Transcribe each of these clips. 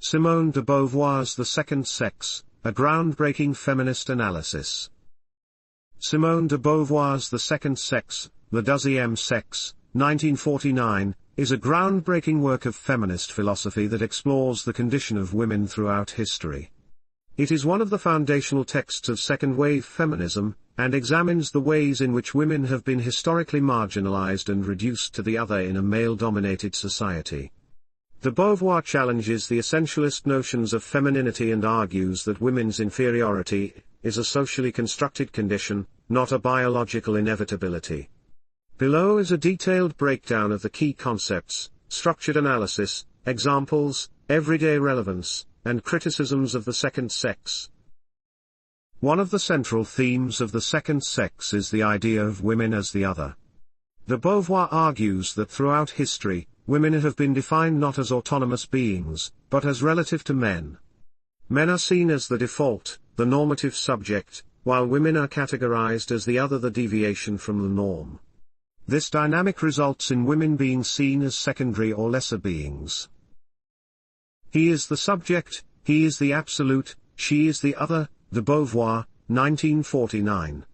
Simone de Beauvoir's The Second Sex, a groundbreaking feminist analysis. Simone de Beauvoir's The Second Sex, The Deuxième Sexe, 1949, is a groundbreaking work of feminist philosophy that explores the condition of women throughout history. It is one of the foundational texts of second-wave feminism, and examines the ways in which women have been historically marginalized and reduced to the other in a male-dominated society. De Beauvoir challenges the essentialist notions of femininity and argues that women's inferiority is a socially constructed condition, not a biological inevitability. Below is a detailed breakdown of the key concepts, structured analysis, examples, everyday relevance, and criticisms of the second sex. One of the central themes of the second sex is the idea of women as the other. De Beauvoir argues that throughout history, women have been defined not as autonomous beings, but as relative to men. Men are seen as the default, the normative subject, while women are categorized as the other, the deviation from the norm. This dynamic results in women being seen as secondary or lesser beings. He is the subject, he is the absolute, she is the other, de Beauvoir, 1949.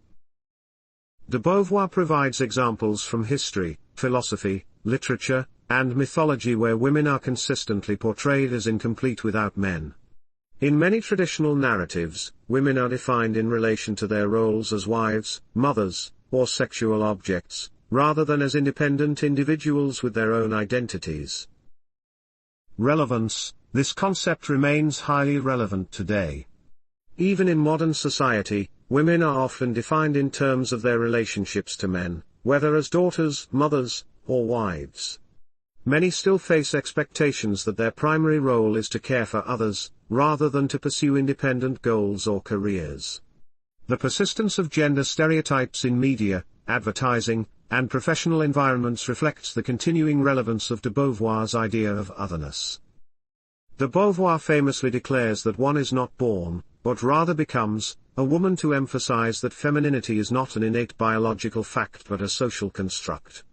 De Beauvoir provides examples from history, philosophy, literature, and mythology where women are consistently portrayed as incomplete without men. In many traditional narratives, women are defined in relation to their roles as wives, mothers, or sexual objects, rather than as independent individuals with their own identities. Relevance. This concept remains highly relevant today. Even in modern society, women are often defined in terms of their relationships to men, whether as daughters, mothers, or wives. Many still face expectations that their primary role is to care for others, rather than to pursue independent goals or careers. The persistence of gender stereotypes in media, advertising, and professional environments reflects the continuing relevance of de Beauvoir's idea of otherness. De Beauvoir famously declares that one is not born, but rather becomes, a woman, to emphasize that femininity is not an innate biological fact but a social construct.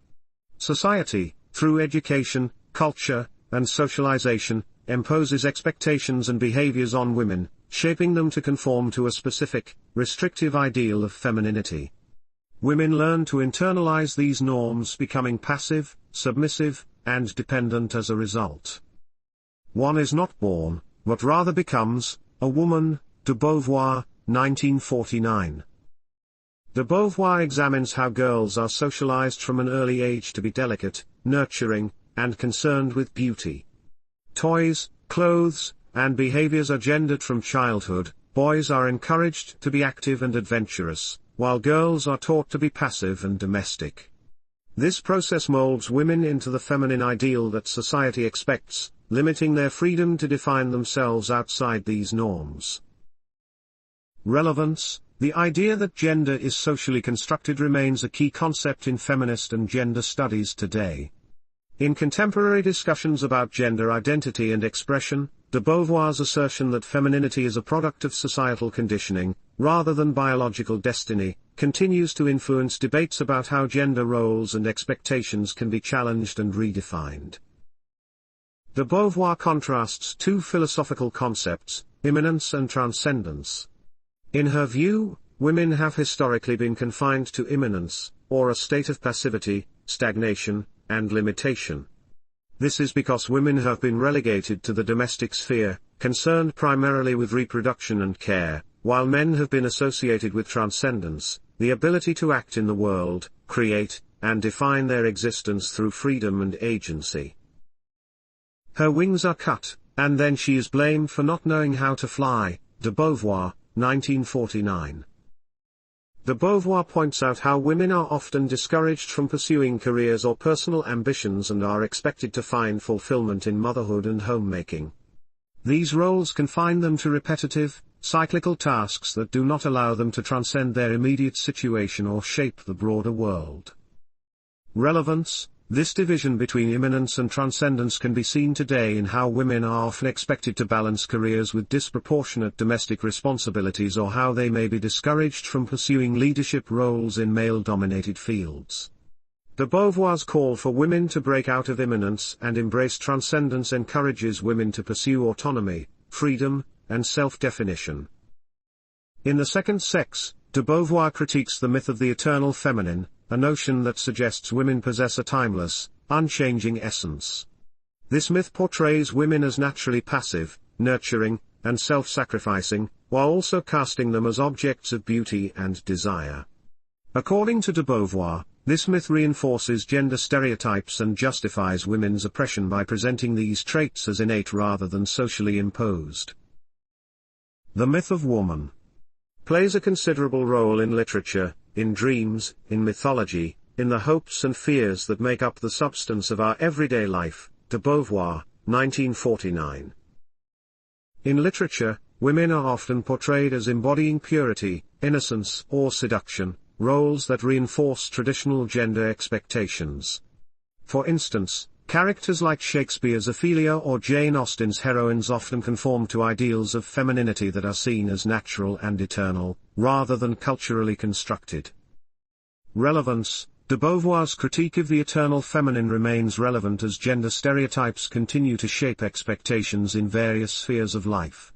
Society, through education, culture, and socialization, imposes expectations and behaviors on women, shaping them to conform to a specific, restrictive ideal of femininity. Women learn to internalize these norms, becoming passive, submissive, and dependent as a result. One is not born, but rather becomes, a woman, de Beauvoir, 1949. De Beauvoir examines how girls are socialized from an early age to be delicate, nurturing, and concerned with beauty. Toys, clothes, and behaviors are gendered from childhood. Boys are encouraged to be active and adventurous, while girls are taught to be passive and domestic. This process molds women into the feminine ideal that society expects, limiting their freedom to define themselves outside these norms. Relevance. The idea that gender is socially constructed remains a key concept in feminist and gender studies today. In contemporary discussions about gender identity and expression, de Beauvoir's assertion that femininity is a product of societal conditioning, rather than biological destiny, continues to influence debates about how gender roles and expectations can be challenged and redefined. De Beauvoir contrasts two philosophical concepts, immanence and transcendence. In her view, women have historically been confined to immanence, or a state of passivity, stagnation, and limitation. This is because women have been relegated to the domestic sphere, concerned primarily with reproduction and care, while men have been associated with transcendence, the ability to act in the world, create, and define their existence through freedom and agency. Her wings are cut, and then she is blamed for not knowing how to fly, de Beauvoir, 1949. De Beauvoir points out how women are often discouraged from pursuing careers or personal ambitions and are expected to find fulfillment in motherhood and homemaking. These roles confine them to repetitive, cyclical tasks that do not allow them to transcend their immediate situation or shape the broader world. Relevance. This division between immanence and transcendence can be seen today in how women are often expected to balance careers with disproportionate domestic responsibilities, or how they may be discouraged from pursuing leadership roles in male-dominated fields. De Beauvoir's call for women to break out of immanence and embrace transcendence encourages women to pursue autonomy, freedom, and self-definition. In The Second Sex, de Beauvoir critiques the myth of the eternal feminine, a notion that suggests women possess a timeless, unchanging essence. This myth portrays women as naturally passive, nurturing, and self-sacrificing, while also casting them as objects of beauty and desire. According to de Beauvoir, this myth reinforces gender stereotypes and justifies women's oppression by presenting these traits as innate rather than socially imposed. The myth of woman plays a considerable role in literature, in dreams, in mythology, in the hopes and fears that make up the substance of our everyday life. De Beauvoir, 1949. In literature, women are often portrayed as embodying purity, innocence, or seduction, roles that reinforce traditional gender expectations. For instance, characters like Shakespeare's Ophelia or Jane Austen's heroines often conform to ideals of femininity that are seen as natural and eternal, rather than culturally constructed. Relevance. De Beauvoir's critique of the eternal feminine remains relevant as gender stereotypes continue to shape expectations in various spheres of life.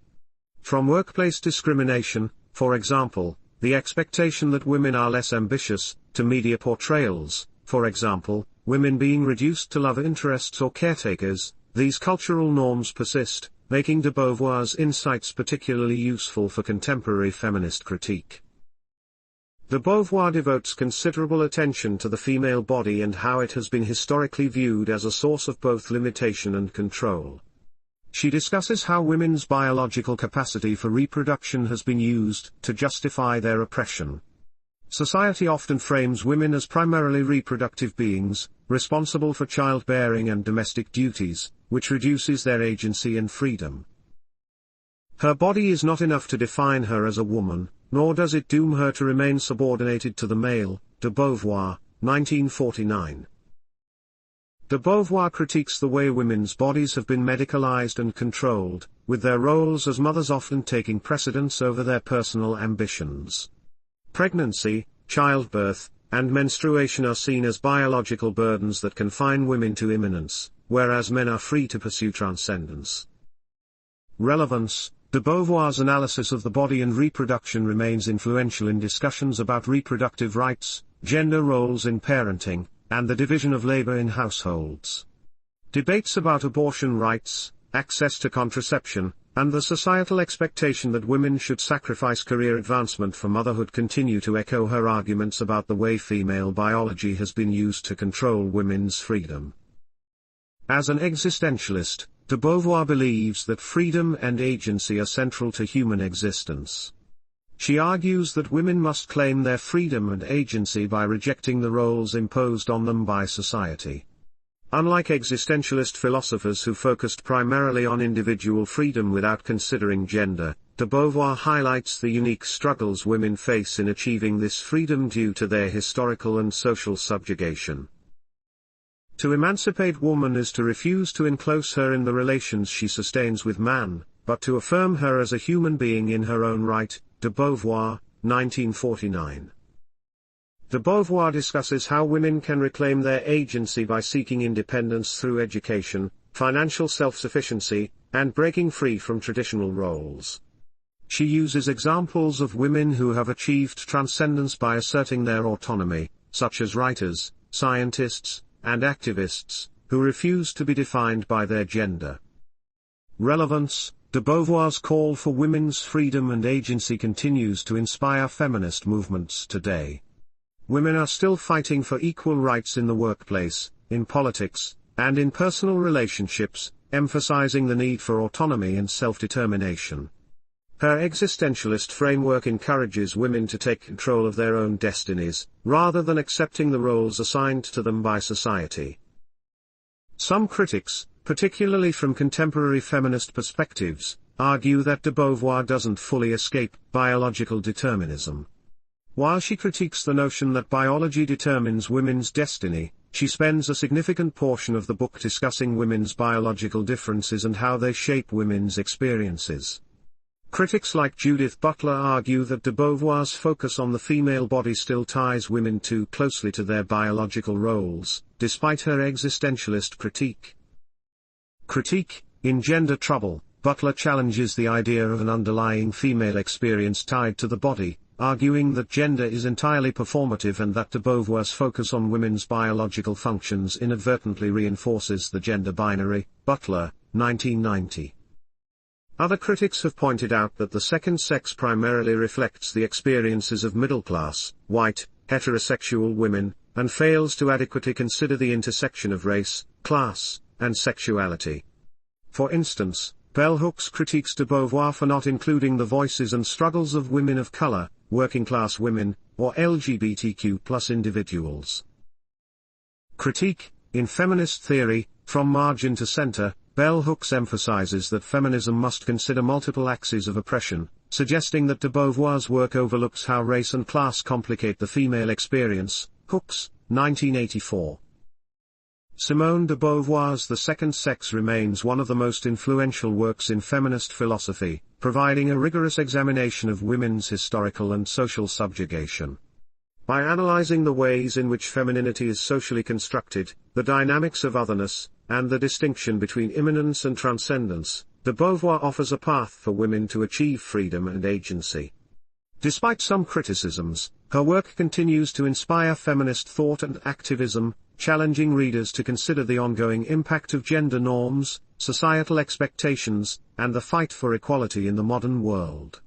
From workplace discrimination, for example, the expectation that women are less ambitious, to media portrayals, for example, women being reduced to love interests or caretakers, these cultural norms persist, making de Beauvoir's insights particularly useful for contemporary feminist critique. De Beauvoir devotes considerable attention to the female body and how it has been historically viewed as a source of both limitation and control. She discusses how women's biological capacity for reproduction has been used to justify their oppression. Society often frames women as primarily reproductive beings, responsible for childbearing and domestic duties, which reduces their agency and freedom. Her body is not enough to define her as a woman, nor does it doom her to remain subordinated to the male. De Beauvoir, 1949. De Beauvoir critiques the way women's bodies have been medicalized and controlled, with their roles as mothers often taking precedence over their personal ambitions. Pregnancy, childbirth, and menstruation are seen as biological burdens that confine women to immanence, whereas men are free to pursue transcendence. Relevance. De Beauvoir's analysis of the body and reproduction remains influential in discussions about reproductive rights, gender roles in parenting, and the division of labor in households. Debates about abortion rights, access to contraception, and the societal expectation that women should sacrifice career advancement for motherhood continue to echo her arguments about the way female biology has been used to control women's freedom. As an existentialist, de Beauvoir believes that freedom and agency are central to human existence. She argues that women must claim their freedom and agency by rejecting the roles imposed on them by society. Unlike existentialist philosophers who focused primarily on individual freedom without considering gender, de Beauvoir highlights the unique struggles women face in achieving this freedom due to their historical and social subjugation. To emancipate woman is to refuse to enclose her in the relations she sustains with man, but to affirm her as a human being in her own right. De Beauvoir, 1949. De Beauvoir discusses how women can reclaim their agency by seeking independence through education, financial self-sufficiency, and breaking free from traditional roles. She uses examples of women who have achieved transcendence by asserting their autonomy, such as writers, scientists, and activists, who refuse to be defined by their gender. Relevance. De Beauvoir's call for women's freedom and agency continues to inspire feminist movements today. Women are still fighting for equal rights in the workplace, in politics, and in personal relationships, emphasizing the need for autonomy and self-determination. Her existentialist framework encourages women to take control of their own destinies, rather than accepting the roles assigned to them by society. Some critics, particularly from contemporary feminist perspectives, argue that de Beauvoir doesn't fully escape biological determinism. While she critiques the notion that biology determines women's destiny, she spends a significant portion of the book discussing women's biological differences and how they shape women's experiences. Critics like Judith Butler argue that de Beauvoir's focus on the female body still ties women too closely to their biological roles, despite her existentialist critique. In Gender Trouble, Butler challenges the idea of an underlying female experience tied to the body, arguing that gender is entirely performative and that de Beauvoir's focus on women's biological functions inadvertently reinforces the gender binary. Butler, 1990. Other critics have pointed out that the second sex primarily reflects the experiences of middle-class, white, heterosexual women, and fails to adequately consider the intersection of race, class, and sexuality. For instance, Bell Hooks critiques de Beauvoir for not including the voices and struggles of women of color, working-class women, or LGBTQ+ individuals. In Feminist Theory, From Margin to Center, Bell Hooks emphasizes that feminism must consider multiple axes of oppression, suggesting that de Beauvoir's work overlooks how race and class complicate the female experience. Hooks, 1984. Simone de Beauvoir's The Second Sex remains one of the most influential works in feminist philosophy, providing a rigorous examination of women's historical and social subjugation. By analyzing the ways in which femininity is socially constructed, the dynamics of otherness, and the distinction between immanence and transcendence, de Beauvoir offers a path for women to achieve freedom and agency. Despite some criticisms, her work continues to inspire feminist thought and activism, challenging readers to consider the ongoing impact of gender norms, societal expectations, and the fight for equality in the modern world.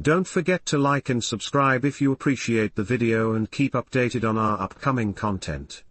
Don't forget to like and subscribe if you appreciate the video and keep updated on our upcoming content.